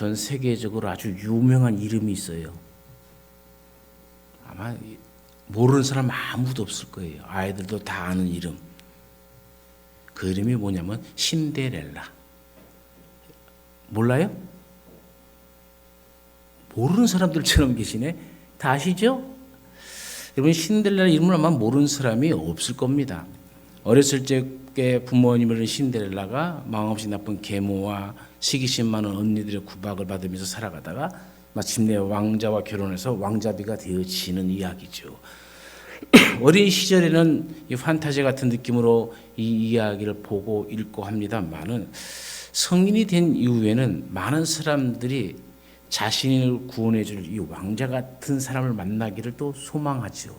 전 세계적으로 아주 유명한 이름이 있어요. 아마 모르는 사람 아무도 없을 거예요. 아이들도 다 아는 이름. 그 이름이 뭐냐면 신데렐라. 몰라요? 모르는 사람들처럼 계시네. 다 아시죠? 여러분, 신데렐라 이름을 아마 모르는 사람이 없을 겁니다. 어렸을 적에 부모님을 신데렐라가 마음없이 나쁜 계모와 시기심 많은 언니들의 구박을 받으면서 살아가다가 마침내 왕자와 결혼해서 왕자비가 되어지는 이야기죠. 어린 시절에는 이 판타지 같은 느낌으로 이 이야기를 보고 읽고 합니다만은 성인이 된 이후에는 많은 사람들이 자신을 구원해 줄 이 왕자 같은 사람을 만나기를 또 소망하죠.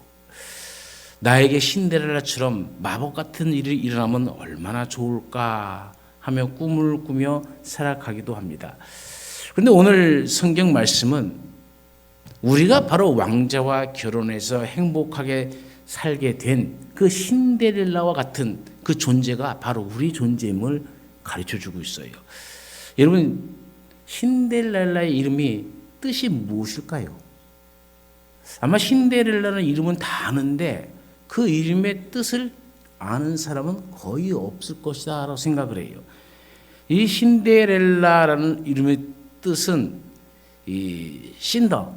나에게 신데렐라처럼 마법 같은 일이 일어나면 얼마나 좋을까 하며 꿈을 꾸며 살아가기도 합니다. 그런데 오늘 성경 말씀은 우리가 바로 왕자와 결혼해서 행복하게 살게 된 그 신데렐라와 같은 그 존재가 바로 우리 존재임을 가르쳐 주고 있어요. 여러분, 신데렐라의 이름이 뜻이 무엇일까요? 아마 신데렐라는 이름은 다 아는데 그 이름의 뜻을 아는 사람은 거의 없을 것이다 라고 생각을 해요. 이 신데렐라라는 이름의 뜻은 이 신더,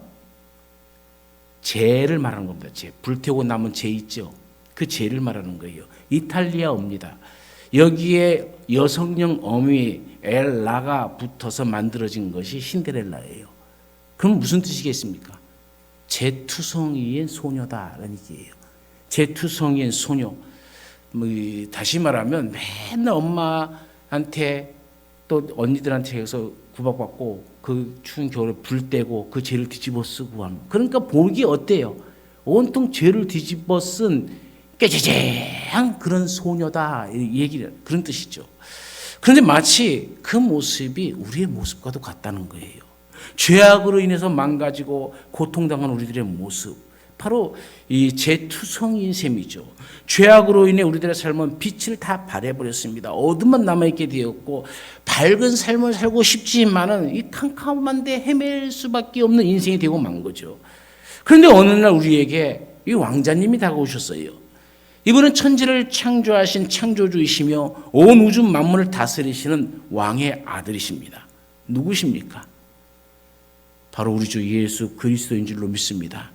재를 말하는 겁니다. 재, 불태우고 남은 재 있죠. 그 재를 말하는 거예요. 이탈리아어입니다. 여기에 여성형 어미 엘라가 붙어서 만들어진 것이 신데렐라예요. 그럼 무슨 뜻이겠습니까? 재투성이인 소녀다라는 얘기예요. 재투성이인 소녀. 다시 말하면 맨날 엄마한테 또 언니들한테 해서 구박받고 그 추운 겨울에 불 떼고 그 죄를 뒤집어 쓰고 하는. 그러니까 보기 어때요? 온통 죄를 뒤집어 쓴 깨재재한 그런 소녀다 얘기를 그런 뜻이죠. 그런데 마치 그 모습이 우리의 모습과도 같다는 거예요. 죄악으로 인해서 망가지고 고통당한 우리들의 모습, 바로 이 재투성이인 셈이죠. 죄악으로 인해 우리들의 삶은 빛을 다 발해버렸습니다. 어둠만 남아있게 되었고 밝은 삶을 살고 싶지만은 이 캄캄한데 헤맬 수밖에 없는 인생이 되고 만 거죠. 그런데 어느 날 우리에게 이 왕자님이 다가오셨어요. 이분은 천지를 창조하신 창조주이시며 온 우주 만물을 다스리시는 왕의 아들이십니다. 누구십니까? 바로 우리 주 예수 그리스도인 줄로 믿습니다.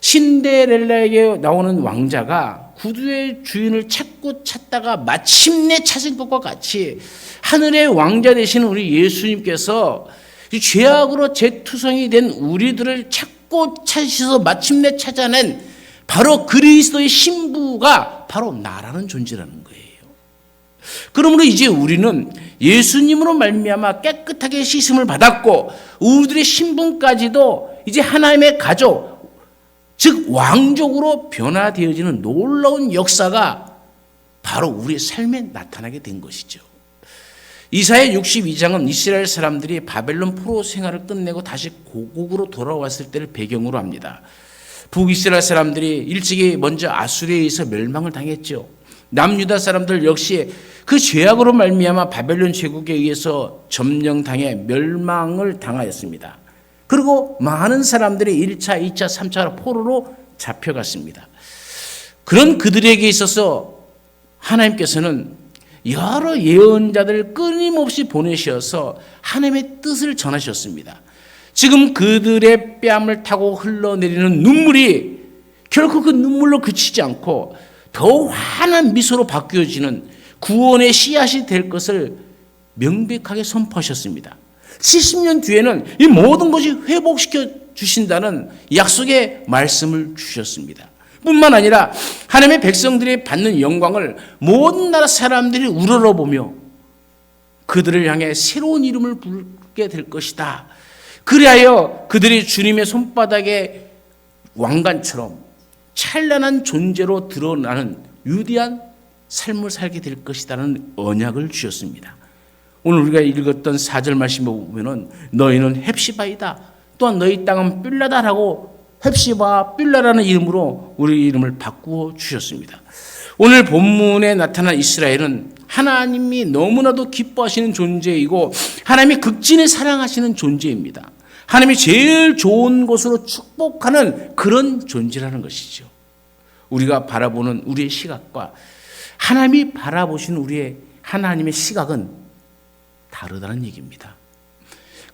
신데렐라에게 나오는 왕자가 구두의 주인을 찾다가 마침내 찾은 것과 같이 하늘의 왕자 되시는 우리 예수님께서 죄악으로 재투성이 된 우리들을 찾으셔서 마침내 찾아낸 바로 그리스도의 신부가 바로 나라는 존재라는 거예요. 그러므로 이제 우리는 예수님으로 말미암아 깨끗하게 씻음을 받았고 우리들의 신분까지도 이제 하나님의 가족, 즉 왕족으로 변화되어지는 놀라운 역사가 바로 우리의 삶에 나타나게 된 것이죠. 이사야 62장은 이스라엘 사람들이 바벨론 포로 생활을 끝내고 다시 고국으로 돌아왔을 때를 배경으로 합니다. 북이스라엘 사람들이 일찍이 먼저 아수리에 의해서 멸망을 당했죠. 남유다 사람들 역시 그 죄악으로 말미암아 바벨론 제국에 의해서 점령당해 멸망을 당하였습니다. 그리고 많은 사람들이 1차, 2차, 3차 포로로 잡혀갔습니다. 그런 그들에게 있어서 하나님께서는 여러 예언자들을 끊임없이 보내셔서 하나님의 뜻을 전하셨습니다. 지금 그들의 뺨을 타고 흘러내리는 눈물이 결코 그 눈물로 그치지 않고 더 환한 미소로 바뀌어지는 구원의 씨앗이 될 것을 명백하게 선포하셨습니다. 70년 뒤에는 이 모든 것이 회복시켜 주신다는 약속의 말씀을 주셨습니다. 뿐만 아니라 하나님의 백성들이 받는 영광을 모든 나라 사람들이 우러러보며 그들을 향해 새로운 이름을 부르게 될 것이다. 그리하여 그들이 주님의 손바닥에 왕관처럼 찬란한 존재로 드러나는 위대한 삶을 살게 될 것이라는 언약을 주셨습니다. 오늘 우리가 읽었던 4절 말씀을 보면은 너희는 헵시바이다. 또한 너희 땅은 뷸라다라고 헵시바 뷸라라는 이름으로 우리 이름을 바꾸어 주셨습니다. 오늘 본문에 나타난 이스라엘은 하나님이 너무나도 기뻐하시는 존재이고 하나님이 극진히 사랑하시는 존재입니다. 하나님이 제일 좋은 곳으로 축복하는 그런 존재라는 것이죠. 우리가 바라보는 우리의 시각과 하나님이 바라보시는 우리의 하나님의 시각은 다르다는 얘기입니다.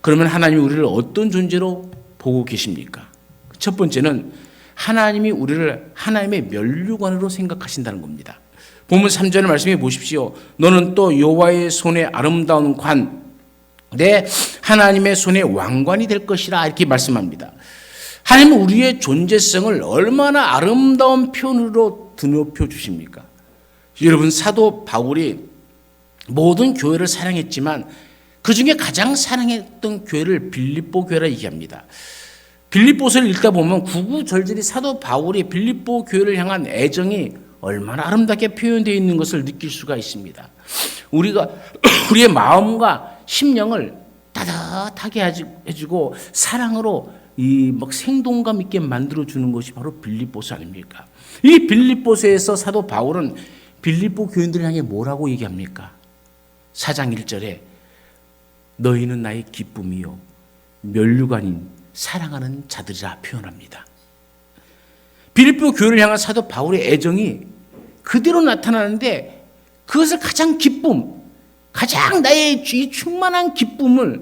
그러면 하나님이 우리를 어떤 존재로 보고 계십니까? 첫 번째는 하나님이 우리를 하나님의 면류관으로 생각하신다는 겁니다. 본문 3절의 말씀해 보십시오. 너는 또 여호와의 손에 아름다운 관, 내 하나님의 손에 왕관이 될 것이라 이렇게 말씀합니다. 하나님은 우리의 존재성을 얼마나 아름다운 표현으로 드높여 주십니까? 여러분, 사도 바울이 모든 교회를 사랑했지만 그 중에 가장 사랑했던 교회를 빌립보 교회라 얘기합니다. 빌립보서를 읽다 보면 구구절절히 사도 바울이 빌립보 교회를 향한 애정이 얼마나 아름답게 표현되어 있는 것을 느낄 수가 있습니다. 우리가 우리의 마음과 심령을 따뜻하게 해주고 사랑으로 막 생동감 있게 만들어주는 것이 바로 빌립보서 아닙니까? 이 빌립보서에서 사도 바울은 빌립보 교인들을 향해 뭐라고 얘기합니까? 4장 1절에 너희는 나의 기쁨이요 면류관인 사랑하는 자들이라 표현합니다. 빌립보 교회를 향한 사도 바울의 애정이 그대로 나타나는데 그것을 가장 나의 이 충만한 기쁨을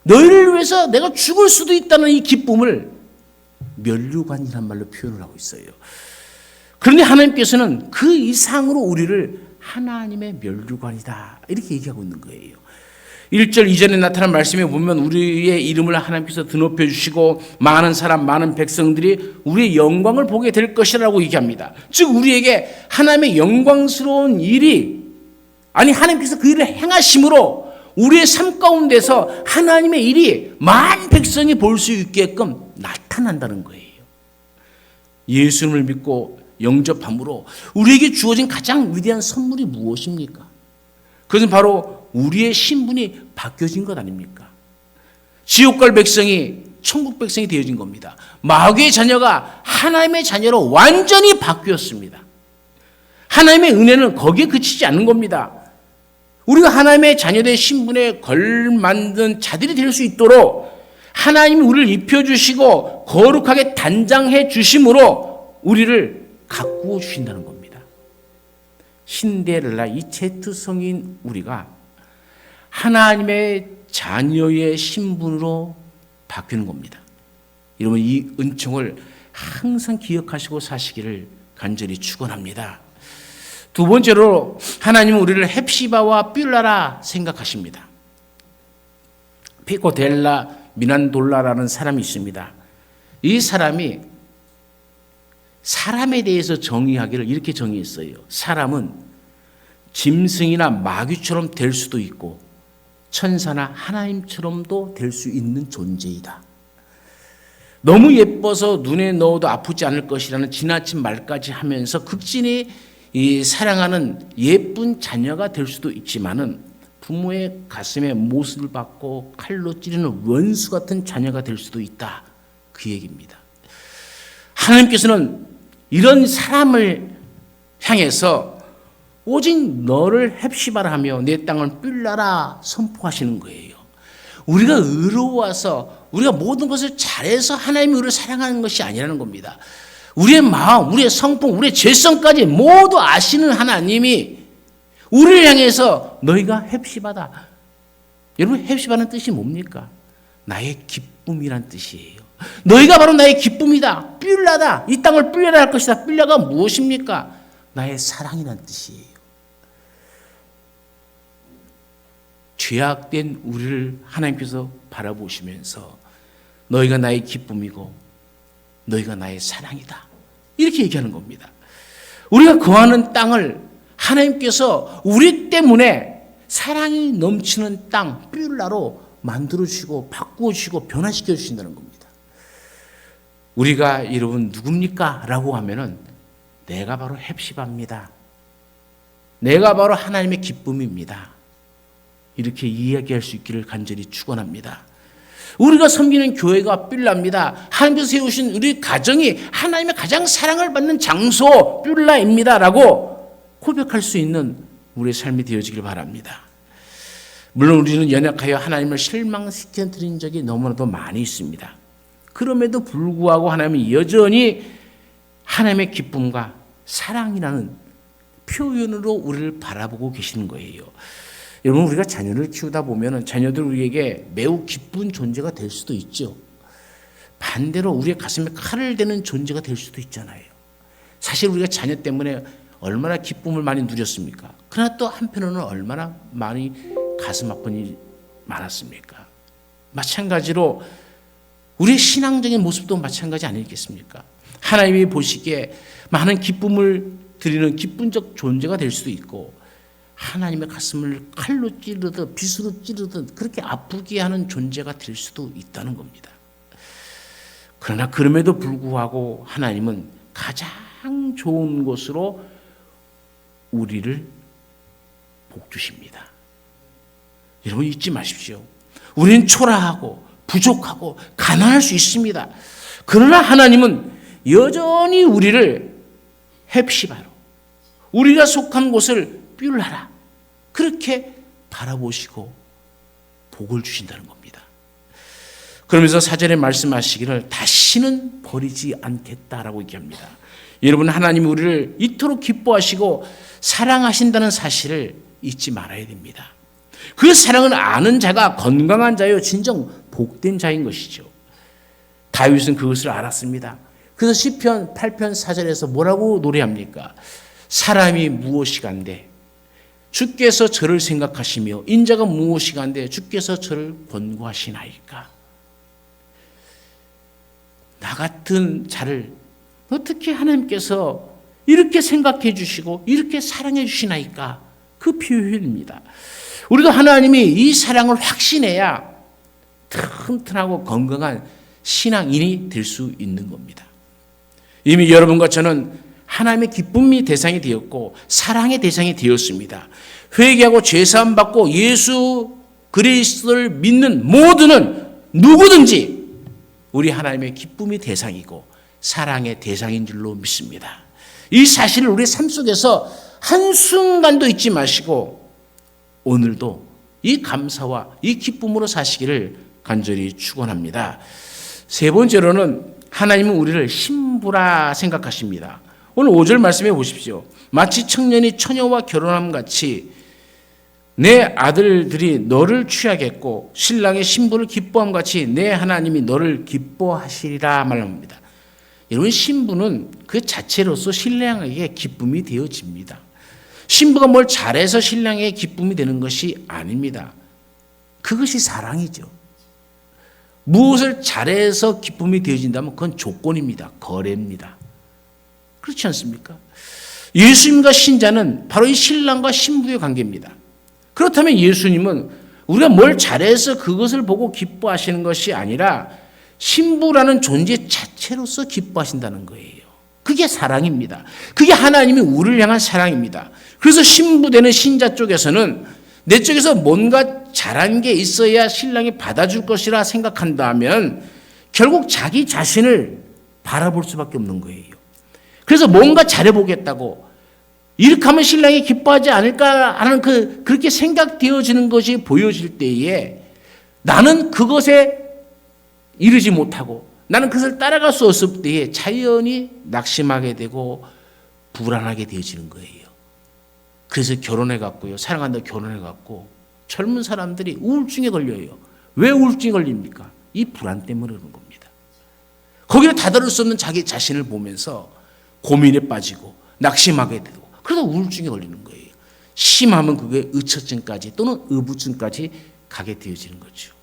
너희를 위해서 내가 죽을 수도 있다는 이 기쁨을 면류관이란 말로 표현을 하고 있어요. 그런데 하나님께서는 그 이상으로 우리를 하나님의 면류관이다 이렇게 얘기하고 있는 거예요. 1절 이전에 나타난 말씀에 보면 우리의 이름을 하나님께서 드높여 주시고 많은 사람 많은 백성들이 우리의 영광을 보게 될 것이라고 얘기합니다. 즉 우리에게 하나님의 영광스러운 일이 하나님께서 그 일을 행하심으로 우리의 삶 가운데서 하나님의 일이 만 백성이 볼 수 있게끔 나타난다는 거예요. 예수님을 믿고 영접함으로 우리에게 주어진 가장 위대한 선물이 무엇입니까? 그것은 바로 우리의 신분이 바뀌어진 것 아닙니까? 지옥 갈 백성이 천국 백성이 되어진 겁니다. 마귀의 자녀가 하나님의 자녀로 완전히 바뀌었습니다. 하나님의 은혜는 거기에 그치지 않는 겁니다. 우리가 하나님의 자녀된 신분에 걸맞는 자들이 될 수 있도록 하나님이 우리를 입혀주시고 거룩하게 단장해 주심으로 우리를 가꾸어 주신다는 겁니다. 신데렐라 이 제트성인 우리가 하나님의 자녀의 신분으로 바뀌는 겁니다. 여러분 이 은총을 항상 기억하시고 사시기를 간절히 축원합니다. 두 번째로 하나님은 우리를 헵시바와 뷸라라 생각하십니다. 피코델라 미난돌라라는 사람이 있습니다. 이 사람이 사람에 대해서 정의하기를 이렇게 정의했어요. 사람은 짐승이나 마귀처럼 될 수도 있고 천사나 하나님처럼도 될 수 있는 존재이다. 너무 예뻐서 눈에 넣어도 아프지 않을 것이라는 지나친 말까지 하면서 극진히 사랑하는 예쁜 자녀가 될 수도 있지만은 부모의 가슴에 못을 박고 칼로 찌르는 원수 같은 자녀가 될 수도 있다. 그 얘기입니다. 하나님께서는 이런 사람을 향해서 오직 너를 헵시바라 하며 내 땅을 뷸라라 선포하시는 거예요. 우리가 의로워서 우리가 모든 것을 잘해서 하나님이 우리를 사랑하는 것이 아니라는 겁니다. 우리의 마음, 우리의 성품, 우리의 죄성까지 모두 아시는 하나님이 우리를 향해서 너희가 헵시바다. 여러분 헵시바는 뜻이 뭡니까? 나의 기쁨이란 뜻이에요. 너희가 바로 나의 기쁨이다. 뷸라다. 이 땅을 뷸라라 할 것이다. 뷸라가 무엇입니까? 나의 사랑이란 뜻이에요. 죄악된 우리를 하나님께서 바라보시면서 너희가 나의 기쁨이고 너희가 나의 사랑이다. 이렇게 얘기하는 겁니다. 우리가 거하는 땅을 하나님께서 우리 때문에 사랑이 넘치는 땅 뷸라로 만들어주시고 바꾸어주시고 변화시켜 주신다는 겁니다. 우리가 여러분 누굽니까? 라고 하면은 내가 바로 헵시바입니다. 내가 바로 하나님의 기쁨입니다. 이렇게 이야기할 수 있기를 간절히 축원합니다. 우리가 섬기는 교회가 뷸라입니다. 하나님께서 세우신 우리 가정이 하나님의 가장 사랑을 받는 장소 뷸라입니다 라고 고백할 수 있는 우리의 삶이 되어지길 바랍니다. 물론 우리는 연약하여 하나님을 실망시켜 드린 적이 너무나도 많이 있습니다. 그럼에도 불구하고 하나님은 여전히 하나님의 기쁨과 사랑이라는 표현으로 우리를 바라보고 계시는 거예요. 여러분, 우리가 자녀를 키우다 보면 자녀들 우리에게 매우 기쁜 존재가 될 수도 있죠. 반대로 우리의 가슴에 칼을 대는 존재가 될 수도 있잖아요. 사실 우리가 자녀 때문에 얼마나 기쁨을 많이 누렸습니까? 그러나 또 한편으로는 얼마나 많이 가슴 아픈 일이 많았습니까? 마찬가지로 우리의 신앙적인 모습도 마찬가지 아니겠습니까? 하나님이 보시기에 많은 기쁨을 드리는 기쁨적 존재가 될 수도 있고, 하나님의 가슴을 칼로 찌르듯 빗으로 찌르듯 그렇게 아프게 하는 존재가 될 수도 있다는 겁니다. 그러나 그럼에도 불구하고 하나님은 가장 좋은 곳으로 우리를 복주십니다. 여러분, 잊지 마십시오. 우리는 초라하고 부족하고 가난할 수 있습니다. 그러나 하나님은 여전히 우리를 헵시바로, 우리가 속한 곳을 뷸라라, 그렇게 바라보시고 복을 주신다는 겁니다. 그러면서 사절에 말씀하시기를 다시는 버리지 않겠다라고 얘기합니다. 여러분, 하나님이 우리를 이토록 기뻐하시고 사랑하신다는 사실을 잊지 말아야 됩니다. 그 사랑을 아는 자가 건강한 자요 진정 복된 자인 것이죠. 다윗은 그것을 알았습니다. 그래서 시편 8편 4절에서 뭐라고 노래합니까? 사람이 무엇이간데 주께서 저를 생각하시며 인자가 무엇이간데 주께서 저를 권고하시나이까. 나 같은 자를 어떻게 하나님께서 이렇게 생각해 주시고 이렇게 사랑해 주시나이까. 그 표현입니다. 우리도 하나님이 이 사랑을 확신해야 튼튼하고 건강한 신앙인이 될 수 있는 겁니다. 이미 여러분과 저는 하나님의 기쁨이 대상이 되었고 사랑의 대상이 되었습니다. 회개하고 죄사함 받고 예수 그리스도를 믿는 모두는 누구든지 우리 하나님의 기쁨이 대상이고 사랑의 대상인 줄로 믿습니다. 이 사실을 우리 삶 속에서 한순간도 잊지 마시고 오늘도 이 감사와 이 기쁨으로 사시기를 간절히 축원합니다. 세 번째로는 하나님은 우리를 신부라 생각하십니다. 오늘 5절 말씀해 보십시오. 마치 청년이 처녀와 결혼함 같이 내 아들들이 너를 취하겠고 신랑의 신부를 기뻐함 같이 내 하나님이 너를 기뻐하시리라 말합니다. 여러분, 신부는 그 자체로서 신랑에게 기쁨이 되어집니다. 신부가 뭘 잘해서 신랑에게 기쁨이 되는 것이 아닙니다. 그것이 사랑이죠. 무엇을 잘해서 기쁨이 되어진다면 그건 조건입니다. 거래입니다. 그렇지 않습니까? 예수님과 신자는 바로 이 신랑과 신부의 관계입니다. 그렇다면 예수님은 우리가 뭘 잘해서 그것을 보고 기뻐하시는 것이 아니라 신부라는 존재 자체로서 기뻐하신다는 거예요. 그게 사랑입니다. 그게 하나님이 우리를 향한 사랑입니다. 그래서 신부되는 신자 쪽에서는 내 쪽에서 뭔가 잘한 게 있어야 신랑이 받아줄 것이라 생각한다면 결국 자기 자신을 바라볼 수밖에 없는 거예요. 그래서 뭔가 잘해보겠다고 이렇게 하면 신랑이 기뻐하지 않을까 하는 그렇게 생각되어지는 것이 보여질 때에 나는 그것에 이르지 못하고 나는 그것을 따라갈 수 없을 때에 자연히 낙심하게 되고 불안하게 되어지는 거예요. 그래서 결혼해갖고요, 사랑한다고 결혼해갖고 젊은 사람들이 우울증에 걸려요. 왜 우울증에 걸립니까? 이 불안 때문에 그런 겁니다. 거기에 다다를 수 없는 자기 자신을 보면서 고민에 빠지고 낙심하게 되고 그러다 우울증에 걸리는 거예요. 심하면 그게 의처증까지 또는 의부증까지 가게 되어지는 거죠.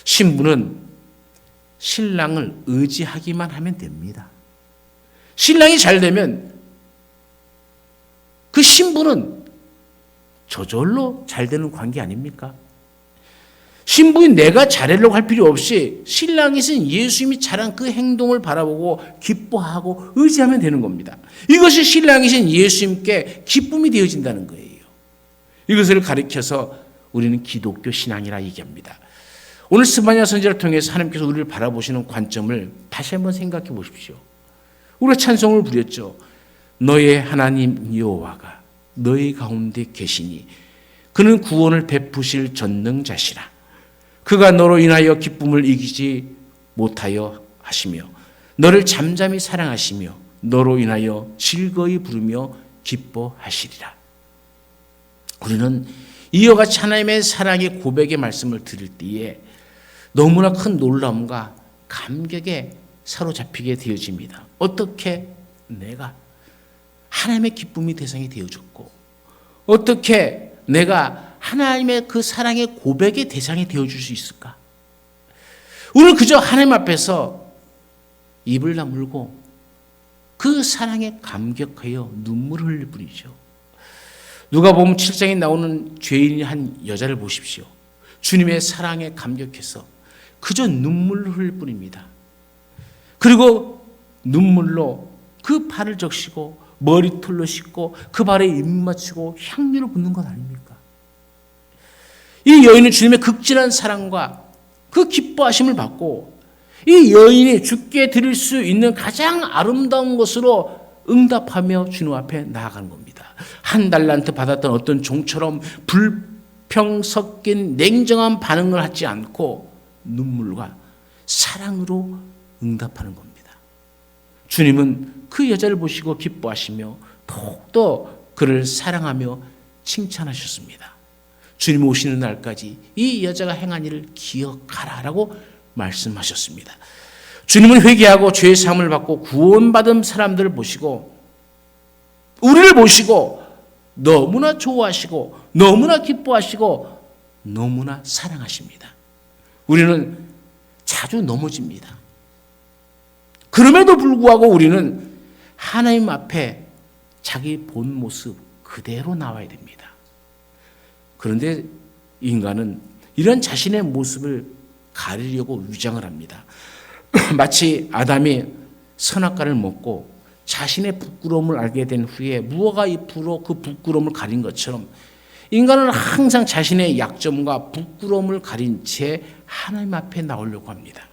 신부는 신랑을 의지하기만 하면 됩니다. 신랑이 잘 되면 그 신부는 저절로 잘 되는 관계 아닙니까? 신부인 내가 잘하려고 할 필요 없이 신랑이신 예수님이 잘한 그 행동을 바라보고 기뻐하고 의지하면 되는 겁니다. 이것이 신랑이신 예수님께 기쁨이 되어진다는 거예요. 이것을 가리켜서 우리는 기독교 신앙이라 얘기합니다. 오늘 스바냐 선지자를 통해서 하나님께서 우리를 바라보시는 관점을 다시 한번 생각해 보십시오. 우리가 찬송을 부렸죠. 너의 하나님 여호와가 너희 가운데 계시니 그는 구원을 베푸실 전능자시라. 그가 너로 인하여 기쁨을 이기지 못하여 하시며 너를 잠잠히 사랑하시며 너로 인하여 즐거이 부르며 기뻐하시리라. 우리는 이와 같이 하나님의 사랑의 고백의 말씀을 들을 때에 너무나 큰 놀라움과 감격에 사로잡히게 되어집니다. 어떻게 내가 하나님의 기쁨이 대상이 되어졌고 어떻게 내가 하나님의 그 사랑의 고백의 대상이 되어줄 수 있을까? 우리는 그저 하나님 앞에서 입을 다물고 그 사랑에 감격하여 눈물을 흘릴 뿐이죠. 누가복음 7장에 나오는 죄인이 한 여자를 보십시오. 주님의 사랑에 감격해서 그저 눈물을 흘릴 뿐입니다. 그리고 눈물로 그 발을 적시고 머리털로 씻고 그 발에 입 맞추고 향유를 붓는 것 아닙니까? 이 여인은 주님의 극진한 사랑과 그 기뻐하심을 받고 이 여인이 주께 드릴 수 있는 가장 아름다운 것으로 응답하며 주님 앞에 나아가는 겁니다. 한 달란트 받았던 어떤 종처럼 불평 섞인 냉정한 반응을 하지 않고 눈물과 사랑으로 응답하는 겁니다. 주님은 그 여자를 보시고 기뻐하시며 더욱더 그를 사랑하며 칭찬하셨습니다. 주님 오시는 날까지 이 여자가 행한 일을 기억하라라고 말씀하셨습니다. 주님은 회개하고 죄의 사함을 받고 구원받은 사람들을 보시고 우리를 보시고 너무나 좋아하시고 너무나 기뻐하시고 너무나 사랑하십니다. 우리는 자주 넘어집니다. 그럼에도 불구하고 우리는 하나님 앞에 자기 본 모습 그대로 나와야 됩니다. 그런데 인간은 이런 자신의 모습을 가리려고 위장을 합니다. 마치 아담이 선악과를 먹고 자신의 부끄러움을 알게 된 후에 무화과 잎으로 그 부끄러움을 가린 것처럼 인간은 항상 자신의 약점과 부끄러움을 가린 채 하나님 앞에 나오려고 합니다.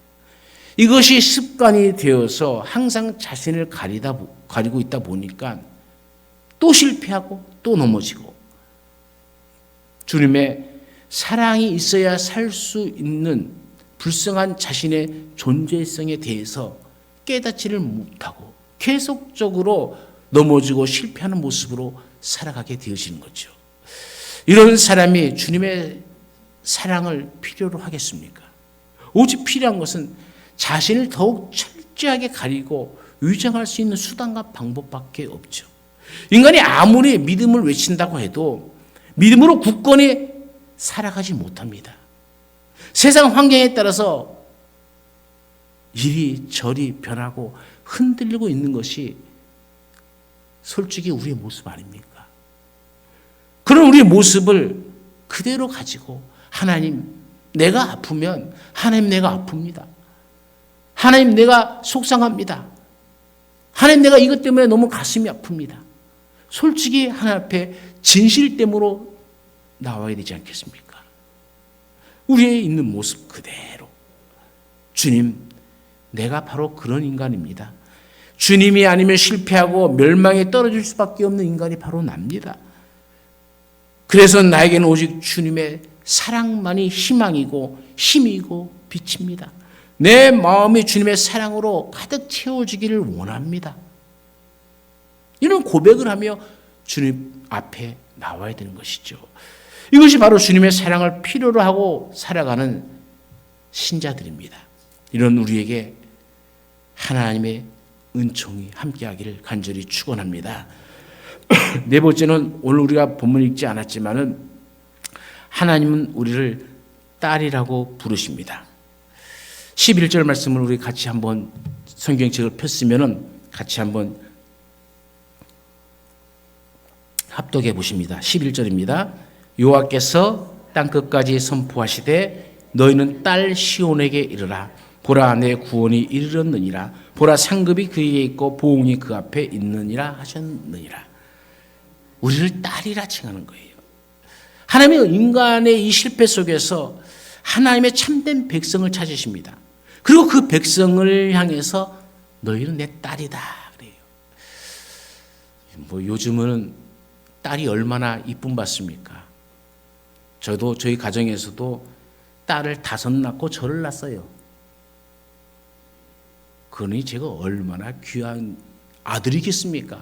이것이 습관이 되어서 항상 자신을 가리고 있다 보니까 또 실패하고 또 넘어지고 주님의 사랑이 있어야 살 수 있는 불쌍한 자신의 존재성에 대해서 깨닫지를 못하고 계속적으로 넘어지고 실패하는 모습으로 살아가게 되어지는 거죠. 이런 사람이 주님의 사랑을 필요로 하겠습니까? 오직 필요한 것은 자신을 더욱 철저하게 가리고 위장할 수 있는 수단과 방법밖에 없죠. 인간이 아무리 믿음을 외친다고 해도 믿음으로 굳건히 살아가지 못합니다. 세상 환경에 따라서 이리저리 변하고 흔들리고 있는 것이 솔직히 우리의 모습 아닙니까? 그런 우리의 모습을 그대로 가지고 하나님, 내가 아프면 하나님 내가 아픕니다. 하나님 내가 속상합니다. 하나님 내가 이것 때문에 너무 가슴이 아픕니다. 솔직히 하나님 앞에 진실됨으로 나와야 되지 않겠습니까? 우리의 있는 모습 그대로 주님, 내가 바로 그런 인간입니다. 주님이 아니면 실패하고 멸망에 떨어질 수밖에 없는 인간이 바로 납니다. 그래서 나에게는 오직 주님의 사랑만이 희망이고 힘이고 빛입니다. 내 마음이 주님의 사랑으로 가득 채워지기를 원합니다. 이런 고백을 하며 주님 앞에 나와야 되는 것이죠. 이것이 바로 주님의 사랑을 필요로 하고 살아가는 신자들입니다. 이런 우리에게 하나님의 은총이 함께하기를 간절히 축원합니다. 네 번째는 오늘 우리가 본문 읽지 않았지만은 하나님은 우리를 딸이라고 부르십니다. 11절 말씀을 우리 같이 한번 성경책을 폈으면은 같이 한번 합독해 보십니다. 11절입니다. 여호와께서 땅끝까지 선포하시되 너희는 딸 시온에게 이르라. 보라 내 구원이 이르렀느니라. 보라 상급이 그에게 있고 보응이 그 앞에 있느니라 하셨느니라. 우리를 딸이라 칭하는 거예요. 하나님은 인간의 이 실패 속에서 하나님의 참된 백성을 찾으십니다. 그리고 그 백성을 향해서 너희는 내 딸이다 그래요. 요즘은 딸이 얼마나 이쁨 받습니까? 저도 저희 가정에서도 딸을 5 낳고 저를 낳았어요. 그러니 제가 얼마나 귀한 아들이겠습니까?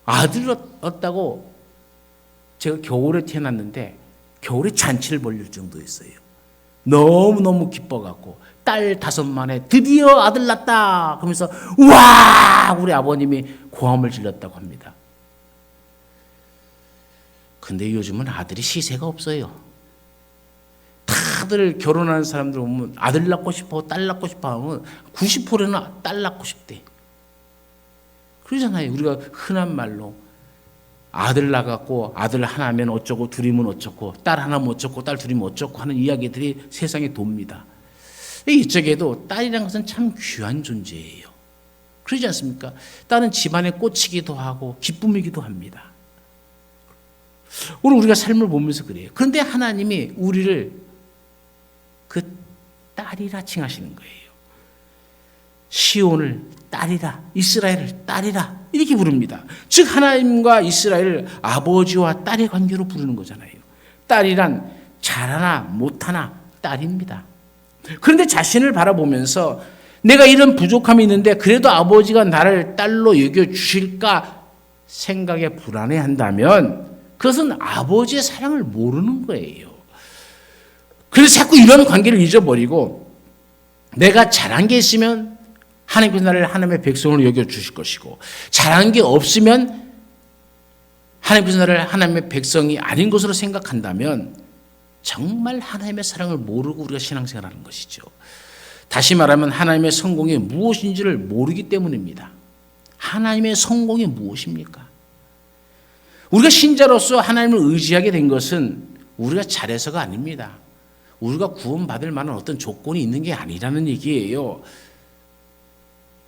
아들을 얻었다고 제가 겨울에 태어났는데 겨울에 잔치를 벌릴 정도였어요. 너무너무 기뻐갖고 딸 5 만에 드디어 아들 낳았다 그러면서 우와 우리 아버님이 고함을 질렀다고 합니다. 근데 요즘은 아들이 시세가 없어요. 다들 결혼하는 사람들 보면 아들 낳고 싶어 딸 낳고 싶어 하면 90%는 딸 낳고 싶대. 그러잖아요. 우리가 흔한 말로 아들 낳았고 아들 하나면 어쩌고 둘이면 어쩌고 딸 하나면 어쩌고 딸 둘이면 어쩌고 하는 이야기들이 세상에 돕니다. 이쪽에도 딸이라는 것은 참 귀한 존재예요. 그러지 않습니까? 딸은 집안의 꽃이기도 하고 기쁨이기도 합니다. 오늘 우리가 삶을 보면서 그래요. 그런데 하나님이 우리를 그 딸이라 칭하시는 거예요. 시온을 딸이라, 이스라엘을 딸이라 이렇게 부릅니다. 즉 하나님과 이스라엘을 아버지와 딸의 관계로 부르는 거잖아요. 딸이란 잘하나 못하나 딸입니다. 그런데 자신을 바라보면서 내가 이런 부족함이 있는데 그래도 아버지가 나를 딸로 여겨주실까 생각에 불안해한다면 그것은 아버지의 사랑을 모르는 거예요. 그래서 자꾸 이런 관계를 잊어버리고 내가 잘한 게 있으면 하나님께서 나를 하나님의 백성으로 여겨주실 것이고 잘한 게 없으면 하나님께서 나를 하나님의 백성이 아닌 것으로 생각한다면 정말 하나님의 사랑을 모르고 우리가 신앙생활하는 것이죠. 다시 말하면 하나님의 성공이 무엇인지를 모르기 때문입니다. 하나님의 성공이 무엇입니까? 우리가 신자로서 하나님을 의지하게 된 것은 우리가 잘해서가 아닙니다. 우리가 구원받을 만한 어떤 조건이 있는 게 아니라는 얘기예요.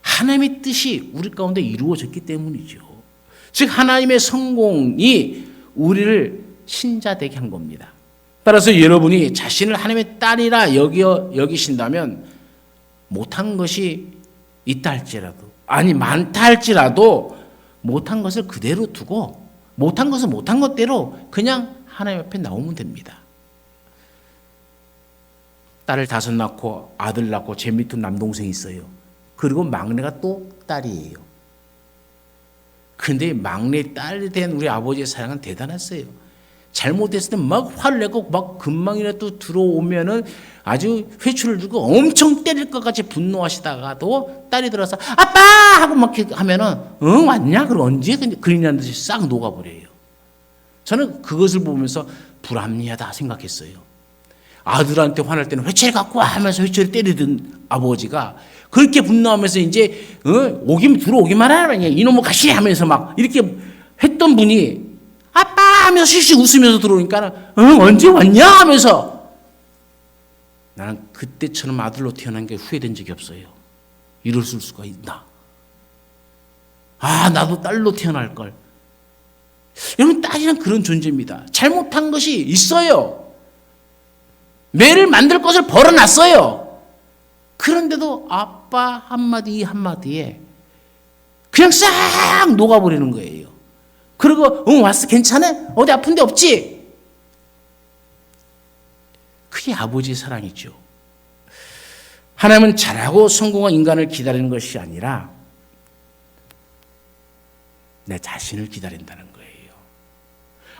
하나님의 뜻이 우리 가운데 이루어졌기 때문이죠. 즉 하나님의 성공이 우리를 신자 되게 한 겁니다. 따라서 여러분이 자신을 하나님의 딸이라 여기신다면 못한 것이 있다 할지라도 아니 많다 할지라도 못한 것을 그대로 두고 못한 것은 못한 것대로 그냥 하나님 앞에 나오면 됩니다. 딸을 5 낳고 아들 낳고 제 밑에 남동생이 있어요. 그리고 막내가 또 딸이에요. 그런데 막내 딸이 된 우리 아버지의 사랑은 대단했어요. 잘못했을 때 막 화를 내고 막 금방이라도 들어오면은 아주 회초를 들고 엄청 때릴 것 같이 분노하시다가도 딸이 들어서 아빠 하고 막 하면은 응 왔냐? 그럼 언제 그리냐는 듯이 싹 녹아버려요. 저는 그것을 보면서 불합리하다 생각했어요. 아들한테 화날 때는 회초리 갖고 와 하면서 회초리 때리던 아버지가 그렇게 분노하면서 이제 들어오기만 하라냐 이놈의 가시 하면서 막 이렇게 했던 분이 아빠 하면서 실실 웃으면서 들어오니까 언제 왔냐 하면서 나는 그때처럼 아들로 태어난 게 후회된 적이 없어요. 이럴 수가 있나? 아 나도 딸로 태어날 걸. 여러분 딸이란 그런 존재입니다. 잘못한 것이 있어요. 매를 만들 것을 벌어놨어요. 그런데도 아빠 한마디 이 한마디에 그냥 싹 녹아버리는 거예요. 그리고 왔어 괜찮아? 어디 아픈 데 없지? 그게 아버지의 사랑이죠. 하나님은 잘하고 성공한 인간을 기다리는 것이 아니라 내 자신을 기다린다는 거예요.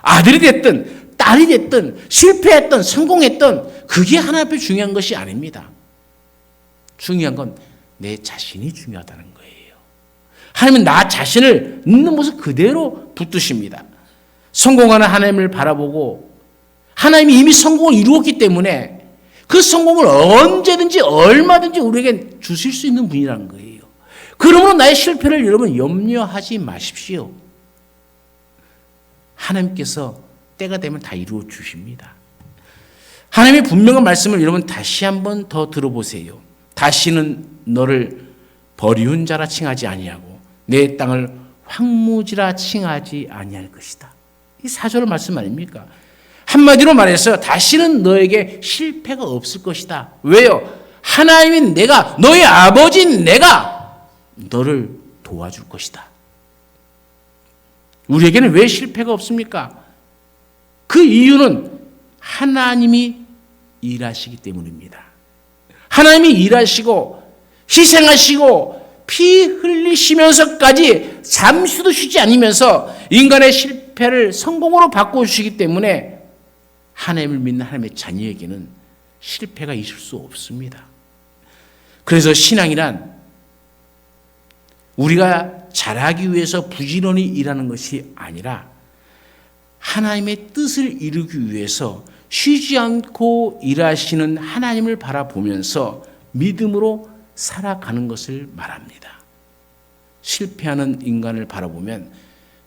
아들이 됐든 딸이 됐든 실패했든 성공했든 그게 하나님 앞에 중요한 것이 아닙니다. 중요한 건 내 자신이 중요하다는 거예요. 하나님은 나 자신을 있는 모습 그대로 붙드십니다. 성공하는 하나님을 바라보고 하나님이 이미 성공을 이루었기 때문에 그 성공을 언제든지 얼마든지 우리에게 주실 수 있는 분이라는 거예요. 그러므로 나의 실패를 여러분 염려하지 마십시오. 하나님께서 때가 되면 다 이루어 주십니다. 하나님의 분명한 말씀을 여러분 다시 한번 더 들어보세요. 다시는 너를 버리운 자라 칭하지 아니하고 내 땅을 황무지라 칭하지 아니할 것이다. 이 4절 말씀 아닙니까? 한마디로 말해서 다시는 너에게 실패가 없을 것이다. 왜요? 하나님인 내가 너의 아버지인 내가 너를 도와줄 것이다. 우리에게는 왜 실패가 없습니까? 그 이유는 하나님이 일하시기 때문입니다. 하나님이 일하시고 희생하시고 피 흘리시면서까지 잠시도 쉬지 않으면서 인간의 실패를 성공으로 바꿔주시기 때문에 하나님을 믿는 하나님의 자녀에게는 실패가 있을 수 없습니다. 그래서 신앙이란 우리가 잘하기 위해서 부지런히 일하는 것이 아니라 하나님의 뜻을 이루기 위해서 쉬지 않고 일하시는 하나님을 바라보면서 믿음으로 살아가는 것을 말합니다. 실패하는 인간을 바라보면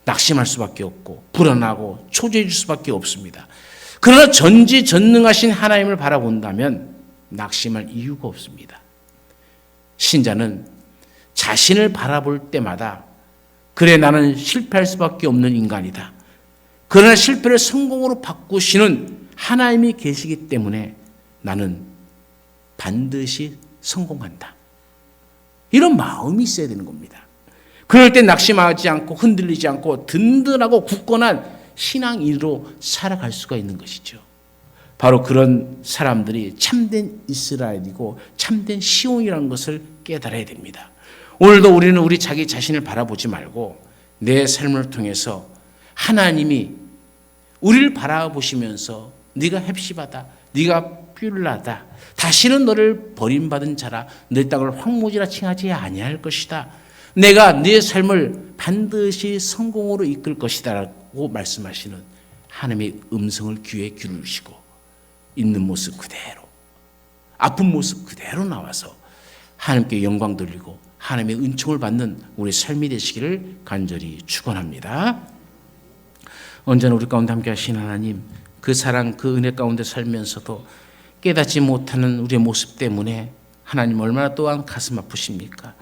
낙심할 수밖에 없고 불안하고 초조해질 수밖에 없습니다. 그러나 전지전능하신 하나님을 바라본다면 낙심할 이유가 없습니다. 신자는 자신을 바라볼 때마다 그래 나는 실패할 수밖에 없는 인간이다. 그러나 실패를 성공으로 바꾸시는 하나님이 계시기 때문에 나는 반드시 성공한다. 이런 마음이 있어야 되는 겁니다. 그럴 때 낙심하지 않고 흔들리지 않고 든든하고 굳건한 신앙인으로 살아갈 수가 있는 것이죠. 바로 그런 사람들이 참된 이스라엘이고 참된 시온이라는 것을 깨달아야 됩니다. 오늘도 우리는 우리 자기 자신을 바라보지 말고 내 삶을 통해서 하나님이 우리를 바라보시면서 네가 heb시바다, 네가 뷸라다, 다시는 너를 버림받은 자라, 내 땅을 황무지라 칭하지 아니할 것이다. 내가 네 삶을 반드시 성공으로 이끌 것이다 라고 말씀하시는 하나님의 음성을 귀에 기울이시고 있는 모습 그대로, 아픈 모습 그대로 나와서 하나님께 영광 돌리고 하나님의 은총을 받는 우리 삶이 되시기를 간절히 축원합니다. 언제나 우리 가운데 함께 하신 하나님, 그 사랑, 그 은혜 가운데 살면서도 깨닫지 못하는 우리의 모습 때문에 하나님 얼마나 또한 가슴 아프십니까?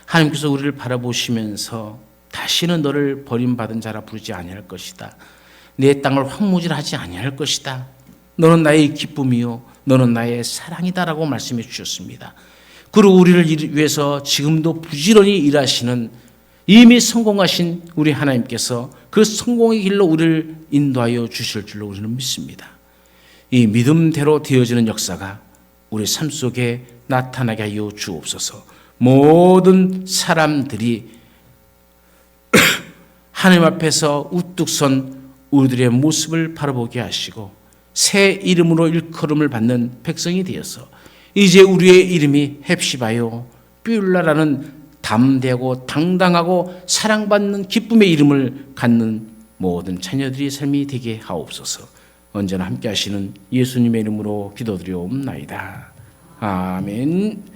하나님께서 우리를 바라보시면서 다시는 너를 버림받은 자라 부르지 아니할 것이다. 내 땅을 황무지라 하지 아니할 것이다. 너는 나의 기쁨이요 너는 나의 사랑이다라고 말씀해 주셨습니다. 그리고 우리를 위해서 지금도 부지런히 일하시는 이미 성공하신 우리 하나님께서 그 성공의 길로 우리를 인도하여 주실 줄로 우리는 믿습니다. 이 믿음대로 되어지는 역사가 우리 삶 속에 나타나게 하여 주옵소서. 모든 사람들이 하나님 앞에서 우뚝 선 우리들의 모습을 바라보게 하시고 새 이름으로 일컬음을 받는 백성이 되어서 이제 우리의 이름이 heb시바요 뷸라라는 담대하고 당당하고 사랑받는 기쁨의 이름을 갖는 모든 자녀들의 삶이 되게 하옵소서. 언제나 함께 하시는 예수님의 이름으로 기도드리옵나이다. 아멘.